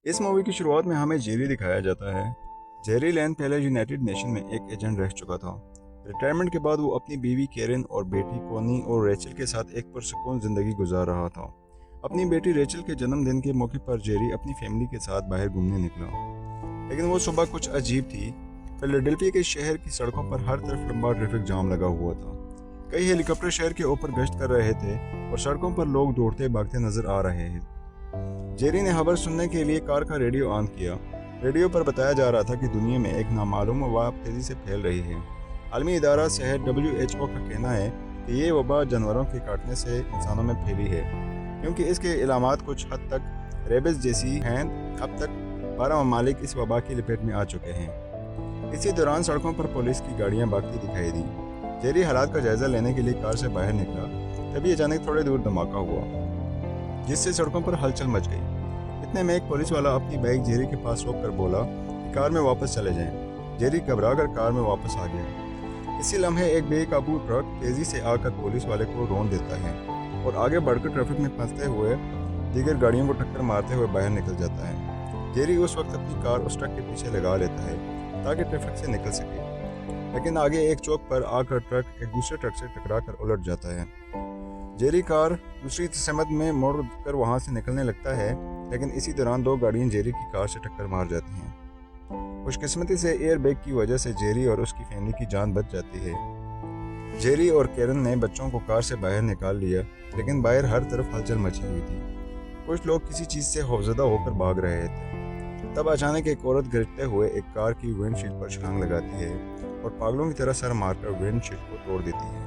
इस मूवी की शुरुआत में हमें जेरी दिखाया जाता है। जेरी लैन पहले यूनाइटेड नेशन में एक एजेंट रह चुका था। रिटायरमेंट के बाद वो अपनी बीवी केरन और बेटी कोनी और रेचल के साथ एक पुरसुकून जिंदगी गुजार रहा था। अपनी बेटी रेचल के जन्मदिन के मौके पर जेरी अपनी फैमिली के साथ बाहर घूमने निकला, लेकिन वो सुबह कुछ अजीब थी। फिलाडेल्फिया के शहर की सड़कों पर हर तरफ लंबा ट्रैफिक जाम लगा हुआ था। कई हेलीकॉप्टर शहर के ऊपर गश्त कर रहे थे और सड़कों पर लोग दौड़ते भागते नजर आ रहे हैं। जेरी ने खबर सुनने के लिए कार का रेडियो ऑन किया। रेडियो पर बताया जा रहा था कि दुनिया में एक नामालूम वबा तेजी से फैल रही है। आलमी इदारा सेहत WHO का कहना है कि ये वबा जानवरों के काटने से इंसानों में फैली है, क्योंकि इसके इलामात कुछ हद तक रेबिस जैसी हैं। अब तक 12 ममालिक इस वबा की लपेट में आ चुके हैं। इसी दौरान सड़कों पर पुलिस की गाड़ियां भागती दिखाई दी। जेरी हालात का जायजा लेने के लिए कार से बाहर निकला, तभी अचानक थोड़े दूर धमाका हुआ, जिससे सड़कों पर हलचल मच गई। इतने में एक पुलिस वाला अपनी बाइक जेरी के पास रोक कर बोला कि कार में वापस चले जाएं। जेरी घबराकर कार में वापस आ गया। इसी लम्हे एक बेकाबू ट्रक तेजी से आकर पुलिस वाले को रोन देता है और आगे बढ़कर ट्रैफिक में फंसते हुए दीगर गाड़ियों को टक्कर मारते हुए बाहर निकल जाता है। जेरी उस वक्त अपनी कार उस ट्रक के पीछे लगा लेता है ताकि ट्रैफिक से निकल सके, लेकिन आगे एक चौक पर आकर ट्रक एक दूसरे ट्रक से टकरा कर उलट जाता है। जेरी कार दूसरी समत में मोड़ कर वहां से निकलने लगता है, लेकिन इसी दौरान दो गाड़ियां जेरी की कार से टक्कर मार जाती हैं। खुशकिस्मती से एयर बैग की वजह से जेरी और उसकी फैमिली की जान बच जाती है। जेरी और केरन ने बच्चों को कार से बाहर निकाल लिया, लेकिन बाहर हर तरफ हलचल मची हुई थी। कुछ लोग किसी चीज़ से खौफजदा होकर भाग रहे थे। तब अचानक एक औरत गिरते हुए एक कार की विंडशील्ड पर छलांग लगाती है और पागलों की तरह सर मारकर विंडशील्ड को तोड़ देती है।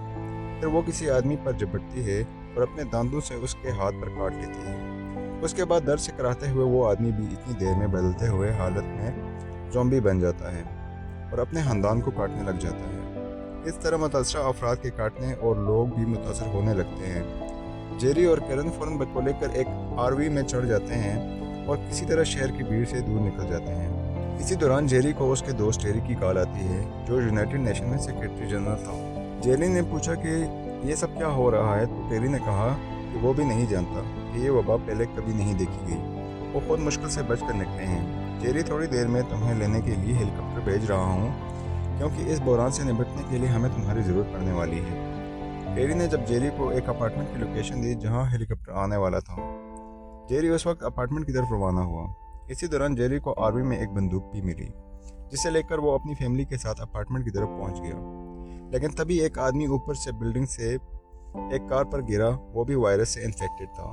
फिर वो किसी आदमी पर झपटती है और अपने दांतों से उसके हाथ पर काट लेती है। उसके बाद दर्द से कराहते हुए वो आदमी भी इतनी देर में बदलते हुए हालत में ज़ॉम्बी बन जाता है और अपने खानदान को काटने लग जाता है। इस तरह मुतासरा अफराद के काटने और लोग भी मुतासर होने लगते हैं। जेरी और केरन फौरन बच्चों को लेकर एक RV में चढ़ जाते हैं और किसी तरह शहर की भीड़ से दूर निकल जाते हैं। इसी दौरान जेरी को उसके दोस्त टेरी की कॉल आती है, जो यूनाइटेड नेशन में सेक्रेटरी जनरल था। जेरी ने पूछा कि ये सब क्या हो रहा है, तो टेरी ने कहा कि वो भी नहीं जानता कि ये वबा पहले कभी नहीं देखी गई। वो खुद मुश्किल से बच कर निकले हैं। जेरी, थोड़ी देर में तुम्हें लेने के लिए हेलीकॉप्टर भेज रहा हूँ, क्योंकि इस बहरान से निपटने के लिए हमें तुम्हारी ज़रूरत पड़ने वाली है। टेरी ने जब जेरी को एक अपार्टमेंट की लोकेशन दी जहाँ हेलीकॉप्टर आने वाला था, जेरी उस वक्त अपार्टमेंट की तरफ रवाना हुआ। इसी दौरान जेरी को RV में एक बंदूक भी मिली, जिसे लेकर वो अपनी फैमिली के साथ अपार्टमेंट की तरफ पहुंच गया। लेकिन तभी एक आदमी ऊपर से बिल्डिंग से एक कार पर गिरा। वो भी वायरस से इन्फेक्टेड था।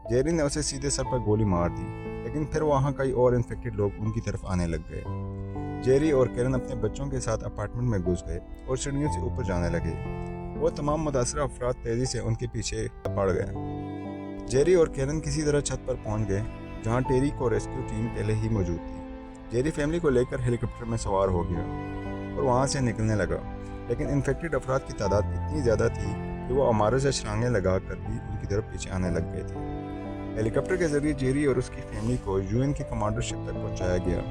जेरी ने उसे सीधे सर पर गोली मार दी, लेकिन फिर वहाँ कई और इन्फेक्टेड लोग उनकी तरफ आने लग गए। जेरी और केरन अपने बच्चों के साथ अपार्टमेंट में घुस गए और सीढ़ियों से ऊपर जाने लगे। वो तमाम मुतासरा अफराद तेजी से उनके पीछे पड़ गए। जेरी और केरन किसी तरह छत पर पहुंच गए, जहां टेरी को रेस्क्यू टीम पहले ही मौजूद थी। जेरी फैमिली को लेकर हेलीकॉप्टर में सवार हो गया और वहां से निकलने लगा, लेकिन इन्फेक्टेड अफराद की तादाद इतनी ज़्यादा थी कि वो अमारों से छलांगें लगा कर भी उनकी तरफ पीछे आने लग गए थे। हेलीकॉप्टर के जरिए जेरी और उसकी फैमिली को UN की कमांडरशिप तक पहुँचाया गया,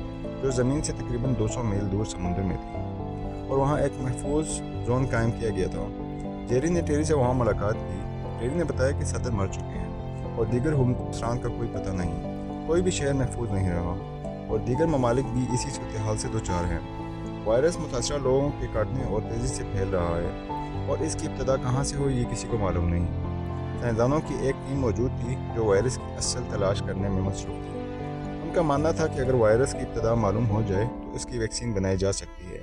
जो ज़मीन से तकरीबन 200 मील दूर समुद्र में थी, और वहाँ एक महफूज जोन कायम किया गया था। जेरी ने टेरी से वहाँ मुलाकात की। टेरी ने बताया कि सदर मर चुके हैं और दीगर हुक्मरान का कोई पता नहीं। कोई भी शहर महफूज नहीं रहा और दीगर ममालिक भी इसी सूरत हाल से दो चार हैं। वायरस मुतासरा लोगों के काटने और तेज़ी से फैल रहा है, और इसकी इब्तदा कहाँ से हुई ये किसी को मालूम नहीं। साइंसदानों की एक टीम मौजूद थी जो वायरस की असल तलाश करने में मसरूफ़ थी। उनका मानना था कि अगर वायरस की इब्तदा मालूम हो जाए तो इसकी वैक्सीन बनाई जा सकती है।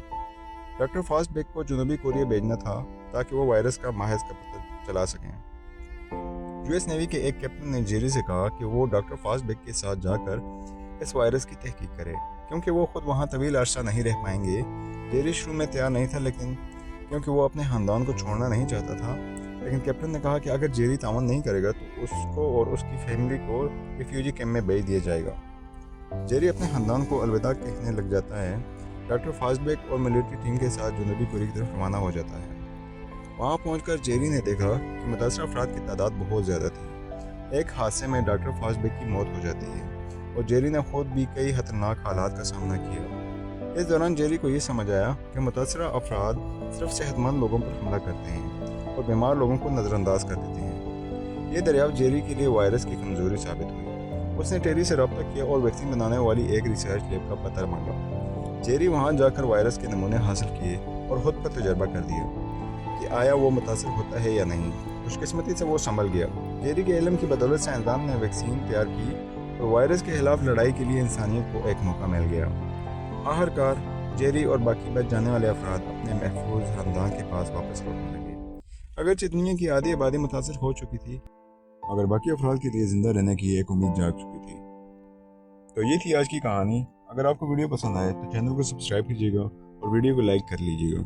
डॉक्टर फास्टबेक को जनूबी कोरिया भेजना था ताकि वो वायरस का महज का पता चला सकें। US नेवी के एक कैप्टन ने जेरी से कहा कि वो डॉक्टर फास्टबेक के साथ जाकर इस वायरस की तहकीक करे, क्योंकि वो खुद वहाँ तवील अरसा नहीं रह पाएंगे। जेरी शुरू में तैयार नहीं था, लेकिन क्योंकि वो अपने ख़ानदान को छोड़ना नहीं चाहता था। लेकिन कैप्टन ने कहा कि अगर जेरी तावन नहीं करेगा तो उसको और उसकी फैमिली को रिफ्यूजी कैंप में भेज दिया जाएगा। जेरी अपने ख़ानदान को अलविदा कहने लग जाता है। डॉक्टर फास्टबेक और मिलिट्री टीम के साथ जनूबी कोरिया की तरफ रवाना हो जाता है। वहाँ पहुंचकर जेरी ने देखा कि मुतासरा अफराद की तादाद बहुत ज़्यादा थी। एक हादसे में डॉक्टर फास्टबेक की मौत हो जाती है और जेरी ने खुद भी कई खतरनाक हालात का सामना किया। इस दौरान जेरी को ये समझ आया कि मुतासरा अफराद सिर्फ सेहतमंद लोगों पर हमला करते हैं और बीमार लोगों को नज़रअंदाज कर देते हैं। ये दरियाफ्त जेरी के लिए वायरस की कमज़ोरी साबित हुई। اس نے ٹیری سے رابطہ کیا اور ویکسین بنانے والی ایک ریسرچ لیب کا پتہ مانگا۔ جیری وہاں جا کر وائرس کے نمونے حاصل کیے اور خود پر تجربہ کر دیا کہ آیا وہ متاثر ہوتا ہے یا نہیں۔ خوش قسمتی سے وہ سنبھل گیا۔ جیری کے علم کی بدولت سائنسدان نے ویکسین تیار کی اور وائرس کے خلاف لڑائی کے لیے انسانیت کو ایک موقع مل گیا۔ آخرکار جیری اور باقی بچ جانے والے افراد اپنے محفوظ خاندان کے پاس واپس لوٹنے لگے۔ اگرچہ دنیا کی آدھی آبادی متاثر ہو چکی تھی، مگر باقی افراد کے لیے زندہ رہنے کی ایک امید جاگ چکی تھی۔ تو یہ تھی آج کی کہانی۔ اگر آپ کو ویڈیو پسند آئے تو چینل کو سبسکرائب کیجیے گا اور ویڈیو کو لائک کر لیجیے گا۔